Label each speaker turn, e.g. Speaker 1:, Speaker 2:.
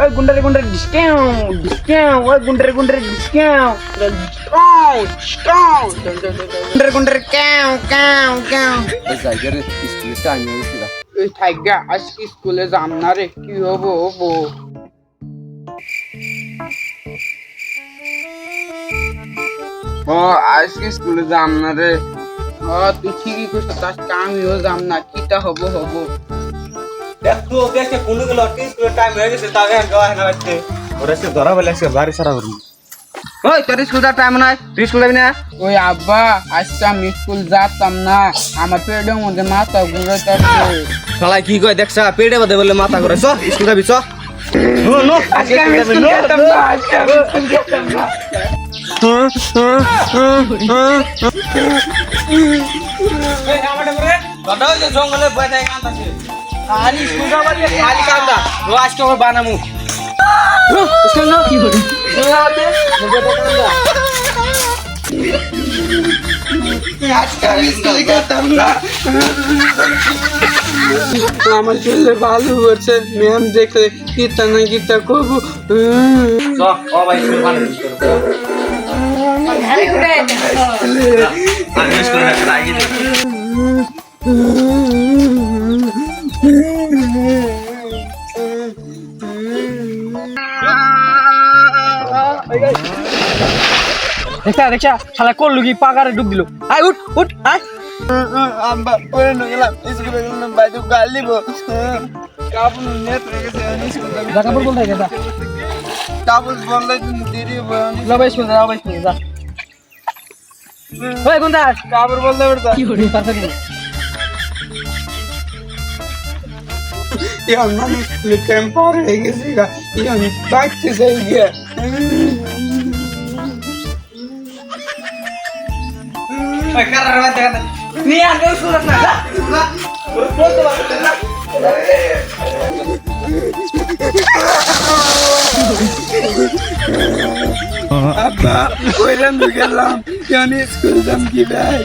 Speaker 1: ওই গুন্ডারে গুন্ডারে ডিসকাউন্ট ওই গুন্ডারে গুন্ডারে discount গুন্ডারে গুন্ডারে cow cow cow
Speaker 2: ওই জায়গায় স্কুলে টাইম হয়ে গেছিল।
Speaker 1: এই থাইগা আজকে স্কুলে যাম না রে, কি হবো হবো।
Speaker 2: ও আজকে স্কুলে যাম না রে।
Speaker 1: তুই ঠিকই করছিস, আজকে আমিও যাম না, কিটা হবো হবো।
Speaker 3: দেখো দেখে কোন গুলো স্কুলের টাইম হয়ে গেছে তাকে আর গাওয়া না হচ্ছে ওরা সে ধরা বলে আজকে বাড়ি সারা করবো।
Speaker 2: ওই তোর স্কুল যাওয়ার টাইম নাই, তুই স্কুল যাবি না?
Speaker 1: ওই আব্বা আজকে আমি স্কুল যেতাম না, আমার পেটের মধ্যে মাথা ঘুরাইতেছে।
Speaker 3: শালা কি কয় দেখছা পেটে বাদে বলে মাথা করে চ স্কুল যাবি চ।
Speaker 1: আজকে আমি স্কুল যেতাম না, আজকে আমি স্কুল যেতাম না।
Speaker 3: জঙ্গলে বয়ে থাকে কান্দাছে খালি স্কুল যাবার খালি কান্দা ও আজকে ওর বানামু স্কুল না কি করে
Speaker 1: আজকে আমি স্কুলে যেতাম না। আমার ছেলে ভালো করছে, ম্যাম দেখলে কিতা না কিতা করবো।
Speaker 3: চ ও ভাই স্কুল বানাবি আমি স্কুলে আগে দেখা দেখা শালা করলু কি পাগারে ডুব দিল আয় উঠ উঠ আয়
Speaker 1: আব্বা পরে গেলাম স্কুলে গেলাম, বাইরে গাল দিব। কাবুল নেট রেখেছে স্কুল যাবি।
Speaker 3: কাপড় বল থাকে যা
Speaker 1: কাবুল বললে দিদি
Speaker 3: লবাই স্কুল যা লবাই স্কুল যা ওই কোনটা
Speaker 1: কাবুল বললে বেটা
Speaker 3: কি হরি তাড়াতাড়ি
Speaker 1: ইয়ার মানে স্কুলে টেম্পার হয়ে গেছে গা, ইয়ার বাচ্চা যাই গিয়া।
Speaker 3: ওই কারার বাদ দেখা নি আর কেউ শুনছ না যা
Speaker 1: আব্বা কইলাম গেলাম, ইয়ার স্কুল যাম কি ভাই।